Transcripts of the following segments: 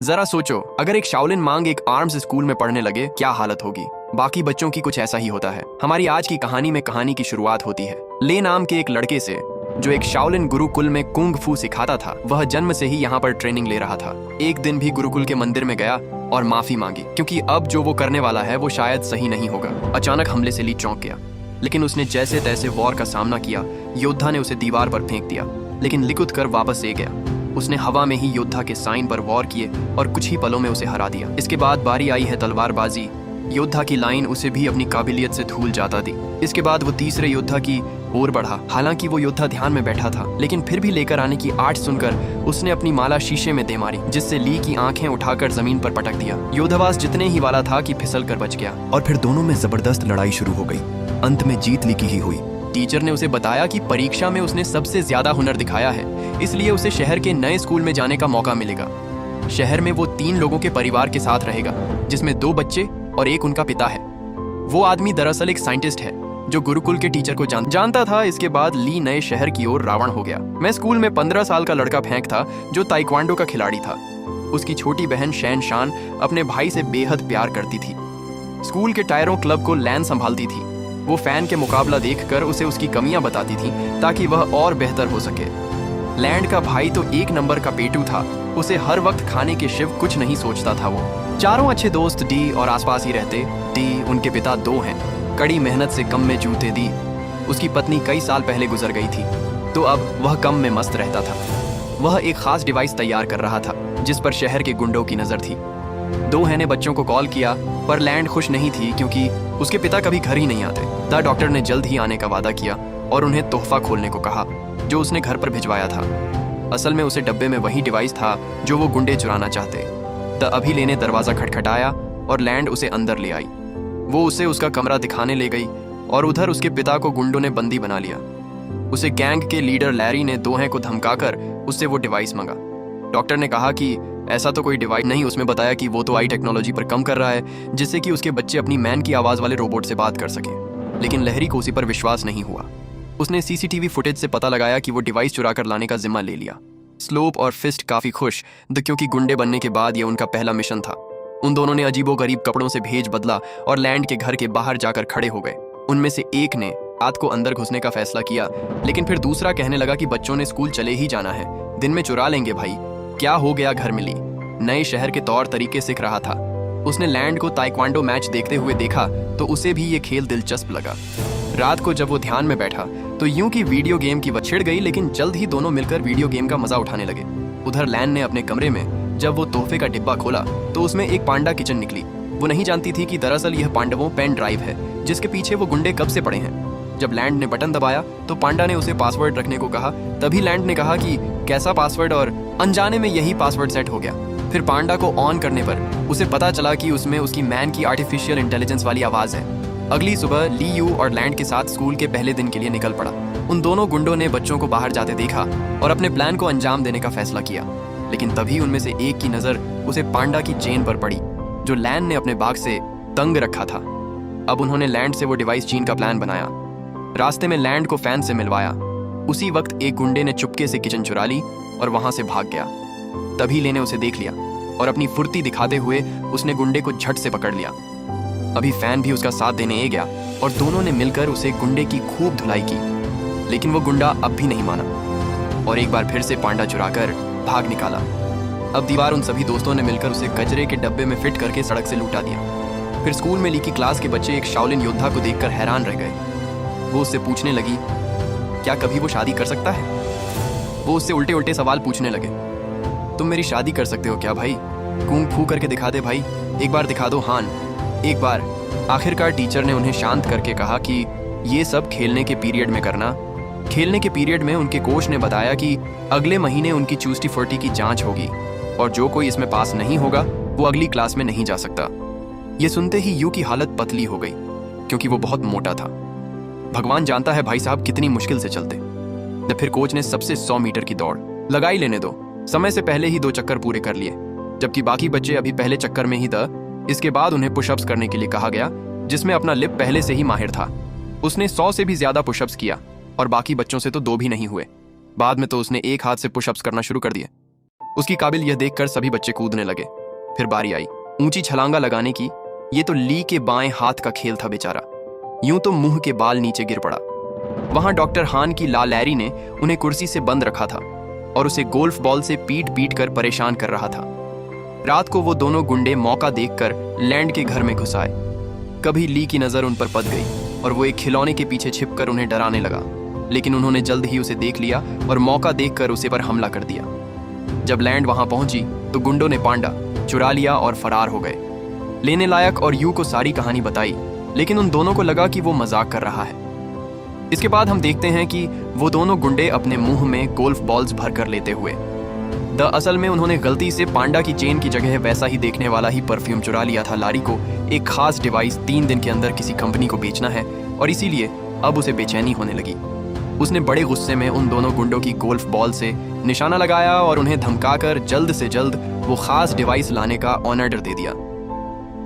जरा सोचो, अगर एक शाओलिन मांग एक आर्म्स स्कूल में पढ़ने लगे, क्या हालत होगी। बाकी बच्चों की कुछ ऐसा ही होता है। हमारी आज की कहानी में कहानी की शुरुआत होती है ले नाम के एक लड़के से, जो एक शाओलिन गुरुकुल में कुंग फू सिखाता था। वह जन्म से ही यहाँ पर ट्रेनिंग ले रहा था। एक दिन भी गुरुकुल के मंदिर में गया और माफी मांगी, क्योंकि अब जो वो करने वाला है वो शायद सही नहीं होगा। अचानक हमले से ली चौंक गया, लेकिन उसने जैसे तैसे वॉर का सामना किया। योद्धा ने उसे दीवार पर फेंक दिया, लेकिन लिकुत कर वापस ले गया। उसने हवा में ही योद्धा के साइन पर वॉर किए और कुछ ही पलों में उसे हरा दिया। इसके बाद बारी आई है तलवारबाजी। योद्धा की लाइन उसे भी अपनी काबिलियत से धूल जाता थी। इसके बाद वो तीसरे योद्धा की ओर बढ़ा। हालांकि वो योद्धा ध्यान में बैठा था, लेकिन फिर भी लेकर आने की आर्ट सुनकर उसने अपनी माला शीशे में दे मारी, जिससे ली की आंखें उठाकर जमीन पर पटक दिया। योद्धावास जितने ही वाला था कि फिसल कर बच गया, और फिर दोनों में जबरदस्त लड़ाई शुरू हो गई। अंत में जीत ली की ही हुई। टीचर ने उसे बताया कि परीक्षा में उसने सबसे ज्यादा हुनर दिखाया है, इसलिए उसे शहर के नए स्कूल में जाने का मौका मिलेगा। शहर में वो 3 लोगों के परिवार के साथ रहेगा, जिसमें 2 बच्चे और एक उनका पिता है। वो आदमी दरअसल एक साइंटिस्ट है जो गुरुकुल के टीचर को जानता था। इसके बाद ली नए शहर की ओर रावण हो गया। मैं स्कूल में 15 साल का लड़का फेंक था जो ताइक्वांडो का खिलाड़ी था। उसकी छोटी बहन शैन शान अपने भाई से बेहद प्यार करती थी। स्कूल के टायरों क्लब को लैन संभालती थी। वो फैन के मुकाबला देखकर उसे उसकी कमियां बताती थी ताकि वह और बेहतर हो सके। लैंड का भाई तो 1 नंबर का पेटू था। उसे हर वक्त खाने के शिव कुछ नहीं सोचता था। वो चारों अच्छे दोस्त डी और आसपास ही रहते। डी, उनके पिता 2 हैं। कड़ी मेहनत से कम में जूते दी। उसकी पत्नी कई साल पहले गुजर गई थी, तो अब वह कम में मस्त रहता था। वह एक खास डिवाइस तैयार कर रहा था जिस पर शहर के गुंडों की नजर थी। 2 ने बच्चों को कॉल किया, पर लैंड खुश नहीं थी क्योंकि उसके पिता कभी घर ही नहीं आते। द डॉक्टर ने जल्द ही आने का वादा किया और उन्हें तोहफा खोलने को कहा जो उसने घर पर भिजवाया था। असल में उसे डब्बे में वही डिवाइस था जो वो गुंडे चुराना चाहते। द अभी लेने दरवाजा खटखटाया और लैंड उसे अंदर ले आई। वो उसे उसका कमरा दिखाने ले गई और उधर उसके पिता को गुंडों ने बंदी बना लिया। उसे गैंग के लीडर लैरी ने 2 को धमकाकर उससे वो डिवाइस मांगा। डॉक्टर ने कहा कि ऐसा तो कोई डिवाइस नहीं। उसमें बताया कि वो तो आई टेक्नोलॉजी पर कम कर रहा है, जिससे कि उसके बच्चे अपनी मैन की आवाज वाले रोबोट से बात कर सके। लेकिन लहरी को उसी पर विश्वास नहीं हुआ। उसने सीसीटीवी फुटेज से पता लगाया कि वो डिवाइस चुरा कर लाने का जिम्मा ले लिया। स्लोप और फिस्ट काफी खुश, क्योंकि गुंडे बनने के बाद ये उनका पहला मिशन था। उन दोनों ने अजीबोगरीब कपड़ों से भेज बदला और लैंड के घर के बाहर जाकर खड़े हो गए। उनमें से एक ने रात को अंदर घुसने का फैसला किया, लेकिन फिर दूसरा कहने लगा कि बच्चों ने स्कूल चले ही जाना है, दिन में चुरा लेंगे भाई। क्या हो गया घर मिली। नए शहर के तौर तरीके सीख रहा था। उसने लैंड को ताइक्वांडो मैच देखते हुए देखा तो उसे भी ये खेल दिलचस्प लगा। रात को जब वो ध्यान में बैठा तो यूं की वीडियो गेम की छिड़ गई, लेकिन जल्द ही दोनों मिलकर वीडियो गेम का मजा उठाने लगे। उधर लैंड ने अपने कमरे में जब वो तोहफे का डिब्बा खोला तो उसमें एक पांडा किचन निकली। वो नहीं जानती थी कि दरअसल यह पांडवों पेन ड्राइव है जिसके पीछे वो गुंडे कब से पड़े हैं। जब लैंड ने बटन दबाया तो पांडा ने उसे पासवर्ड रखने को कहा। तभी लैंड ने कहा कि कैसा पासवर्ड, और अनजाने में यही पासवर्ड सेट हो गया। फिर पांडा को ऑन करने पर उसे पता चला कि उसमें उसकी मैन की आर्टिफिशियल इंटेलिजेंस वाली आवाज है। अगली सुबह ली यू और लैंड के साथ स्कूल के पहले दिन के लिए निकल पड़ा। उन दोनों गुंडों ने बच्चों को बाहर जाते देखा और अपने प्लान को अंजाम देने का फैसला किया। लेकिन तभी उनमें से एक की नजर उसे पांडा की चेन पर पड़ी, जो लैंड ने अपने बाग से तंग रखा था। अब उन्होंने लैंड से वो डिवाइस चीन का प्लान बनाया। रास्ते में लैंड को फैन से मिलवाया। उसी वक्त एक गुंडे ने चुपके से किचन चुरा ली और वहां से भाग गया। तभी ले ने उसे देख लिया और अपनी फुर्ती दिखाते हुए उसने गुंडे को झट से पकड़ लिया। अभी फैन भी उसका साथ देने गया और दोनों ने मिलकर उसे गुंडे की खूब धुलाई की, लेकिन वो गुंडा अब भी नहीं माना और एक बार फिर से पांडा चुराकर भाग निकाला। अब दीवार उन सभी दोस्तों ने मिलकर उसे कचरे के डब्बे में फिट करके सड़क से लूटा दिया। फिर स्कूल में ली की क्लास के बच्चे एक शाओलिन योद्धा को देखकर हैरान रह गए। वो उससे पूछने लगी क्या कभी वो शादी कर सकता है। वो उससे उल्टे उल्टे सवाल पूछने लगे। तुम मेरी शादी कर सकते हो क्या भाई? कूंग फू करके दिखा दे भाई, एक बार दिखा दो हान, एक बार। आखिरकार टीचर ने उन्हें शांत करके कहा कि ये सब खेलने के पीरियड में करना। खेलने के पीरियड में उनके कोच ने बताया कि अगले महीने उनकी चूस्टी फर्टी की जांच होगी और जो कोई इसमें पास नहीं होगा वो अगली क्लास में नहीं जा सकता। ये सुनते ही यू की हालत पतली हो गई क्योंकि वो बहुत मोटा था। भगवान जानता है भाई साहब कितनी मुश्किल से चलते। तो फिर कोच ने सबसे 100 मीटर की दौड़ लगाई। लेने दो, समय से पहले ही 2 चक्कर पूरे कर लिए, जबकि बाकी बच्चे अभी पहले चक्कर में ही इसके बाद उन्हें पुशअप्स करने के लिए कहा गया, जिसमें अपना लिप पहले से ही माहिर था। उसने 100 से भी ज्यादा पुशअप्स किया और बाकी बच्चों से तो 2 भी नहीं हुए। बाद में तो उसने एक हाथ से पुशअप्स करना शुरू कर दिए। उसकी काबिल यह देखकर सभी बच्चे कूदने लगे। फिर बारी आई ऊंची छलांगा लगाने की। ये तो ली के बाएं हाथ का खेल था बेचारा। यूं तो मुंह के बाल नीचे गिर पड़ा। वहां डॉक्टर हान की लैरी ने उन्हें कुर्सी से बंद रखा था और उसे गोल्फ बॉल से पीट पीट कर परेशान कर रहा था। रात को वो दोनों गुंडे मौका देखकर लैंड के घर में घुस आए। कभी ली की नजर उन पर पड़ गई और वो एक खिलौने के पीछे छिपकर उन्हें डराने लगा, लेकिन उन्होंने जल्द ही उसे देख लिया और मौका देखकर उसे पर हमला कर दिया। जब लैंड वहां पहुंची तो गुंडों ने पांडा चुरा लिया और फरार हो गए। लेने लायक और यू को सारी कहानी बताई, लेकिन उन दोनों को लगा कि वो मजाक कर रहा है। इसके बाद हम देखते हैं कि वो दोनों गुंडे अपने मुंह में गोल्फ बॉल्स भर कर लेते हुए असल में उन्होंने गलती से पांडा की चेन की जगह वैसा ही देखने वाला ही परफ्यूम चुरा लिया था। लारी को एक खास डिवाइस 3 दिन के अंदर किसी कंपनी को बेचना है और इसीलिए अब उसे बेचैनी होने लगी। उसने बड़े गुस्से में उन दोनों गुंडों की गोल्फ बॉल से निशाना लगाया और उन्हें धमकाकर जल्द से जल्द वो खास डिवाइस लाने का ऑर्डर दे दिया।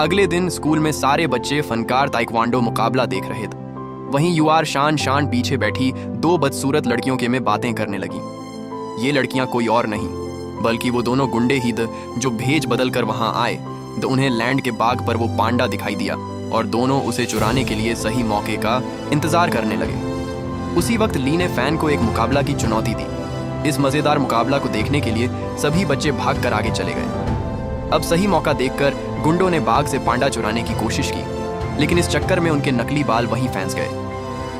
अगले दिन स्कूल में सारे बच्चे फनकार ताइक्वांडो मुकाबला देख रहे थे। वहीं यूआर शान शान पीछे बैठी 2 बदसूरत लड़कियों के में बातें करने लगी। ये लड़कियां कोई और नहीं बल्कि वो दोनों गुंडे ही जो भेज बदल कर वहां आए। तो उन्हें लैंड के बाग पर वो पांडा दिखाई दिया और दोनों उसे चुराने के लिए सही मौके का इंतजार करने लगे। उसी वक्त ली ने फैन को एक मुकाबला की चुनौती दी। इस मजेदार मुकाबला को देखने के लिए सभी बच्चे भाग कर आगे चले गए। अब सही मौका देखकर गुंडों ने बाग से पांडा चुराने की कोशिश की, लेकिन इस चक्कर में उनके नकली बाल वहीं फंस गए।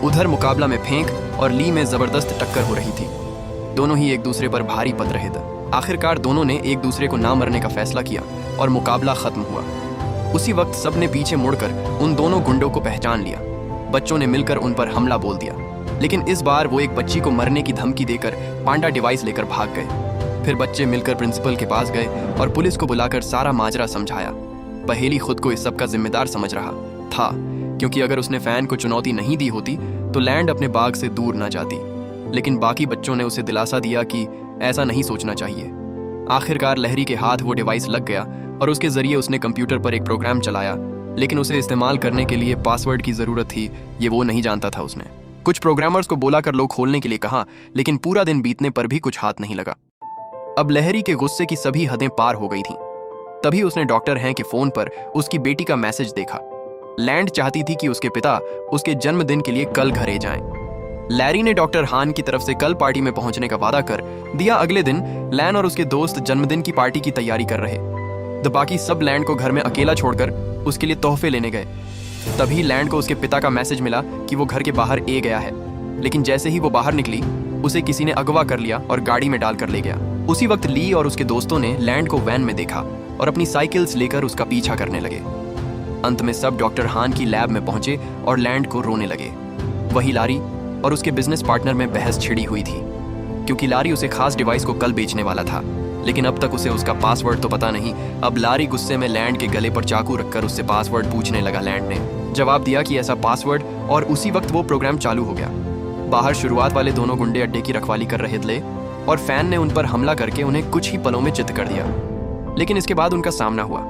उधर मुकाबला में फेंक और ली में जबरदस्त टक्कर हो रही थी। दोनों ही एक दूसरे पर भारी पड़ रहे थे। आखिरकार दोनों ने एक दूसरे को ना मरने का फैसला किया और मुकाबला खत्म हुआ। उसी वक्त सबने पीछे मुड़कर उन दोनों गुंडों को पहचान लिया। बच्चों ने मिलकर उन पर हमला बोल दिया, लेकिन इस बार वो एक बच्ची को मरने की धमकी देकर पांडा डिवाइस लेकर भाग गए। फिर बच्चे मिलकर प्रिंसिपल के पास गए और पुलिस को बुलाकर सारा माजरा समझाया। पहेली खुद को इस सब का जिम्मेदार समझ रहा था, क्योंकि अगर उसने फैन को चुनौती नहीं दी होती तो लैंड अपने बाग से दूर ना जाती। लेकिन बाकी बच्चों ने उसे दिलासा दिया कि ऐसा नहीं सोचना चाहिए। आखिरकार लहरी के हाथ वो डिवाइस लग गया और उसके जरिए उसने कंप्यूटर पर एक प्रोग्राम चलाया, लेकिन उसे इस्तेमाल करने के लिए पासवर्ड की जरूरत थी, ये वो नहीं जानता था। उसने कुछ प्रोग्रामर्स को बोला कर लोग खोलने के लिए कहा, लेकिन पूरा दिन बीतने पर भी कुछ हाथ नहीं लगा। अब लहरी के गुस्से की सभी हदें पार हो गई थीं। तभी उसने डॉक्टर हैं के फोन पर उसकी बेटी का मैसेज देखा। लैंड चाहती थी कि उसके पिता उसके जन्मदिन के लिए कल घरे जाएं। लैरी ने डॉक्टर हान की तरफ से कल पार्टी में पहुंचने का वादा कर दिया। अगले दिन लैन और उसके दोस्त जन्मदिन की पार्टी की तैयारी कर रहे। तो बाकी सब लैंड को घर में अकेला छोड़कर उसके लिए तोहफे लेने गए। तभी लैंड को उसके पिता का मैसेज मिला कि वो घर के बाहर गया है, लेकिन जैसे ही वो बाहर निकली उसे किसी ने अगवा कर लिया और गाड़ी में डालकर ले गया। उसी वक्त ली और उसके दोस्तों ने लैंड को वैन में देखा और अपनी साइकिल्स लेकर उसका पीछा करने लगे। अंत में सब डॉक्टर हान की लैब में पहुंचे और लैंड को रोने लगे। वही लारी और उसके बिजनेस पार्टनर में बहस छिड़ी हुई थी, क्योंकि लारी उसे खास डिवाइस को कल बेचने वाला था, लेकिन अब तक उसे उसका पासवर्ड तो पता नहीं। अब लारी गुस्से में लैंड के गले पर चाकू रखकर उससे पासवर्ड पूछने लगा। लैंड ने जवाब दिया कि ऐसा पासवर्ड, और उसी वक्त वो प्रोग्राम चालू हो गया। बाहर शुरुआत वाले दोनों गुंडे अड्डे की रखवाली कर रहे थे और फैन ने उन पर हमला करके उन्हें कुछ ही पलों में चित कर दिया। लेकिन इसके बाद उनका सामना हुआ।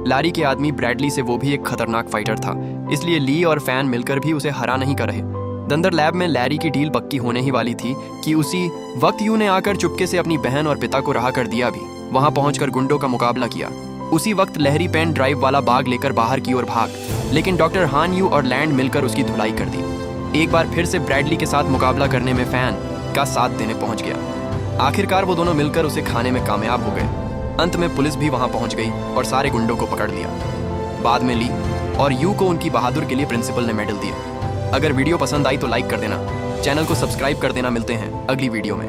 लारी के आदमी ब्रैडली से वो भी एक खतरनाक फाइटर था, इसलिए ली और फैन मिलकर भी उसे हरा नहीं कर रहे। दंदर लैब में लैरी की डील पक्की होने ही वाली थी कि उसी वक्त यू ने आकर चुपके से अपनी बहन और पिता को रहा कर दिया भी। वहां पहुंचकर गुंडों का मुकाबला किया। उसी वक्त लहरी पेन ड्राइव वाला बाग लेकर बाहर की ओर भाग, लेकिन डॉक्टर हान यू और लैंड मिलकर उसकी धुलाई कर दी। एक बार फिर से ब्रैडली के साथ मुकाबला करने में फैन का साथ देने पहुंच गया। आखिरकार वो दोनों मिलकर उसे खाने में कामयाब हो गए। अंत में पुलिस भी वहां पहुंच गई और सारे गुंडों को पकड़ लिया। बाद में ली और यू को उनकी बहादुर के लिए प्रिंसिपल ने मेडल दिया। अगर वीडियो पसंद आई तो लाइक कर देना, चैनल को सब्सक्राइब कर देना। मिलते हैं अगली वीडियो में।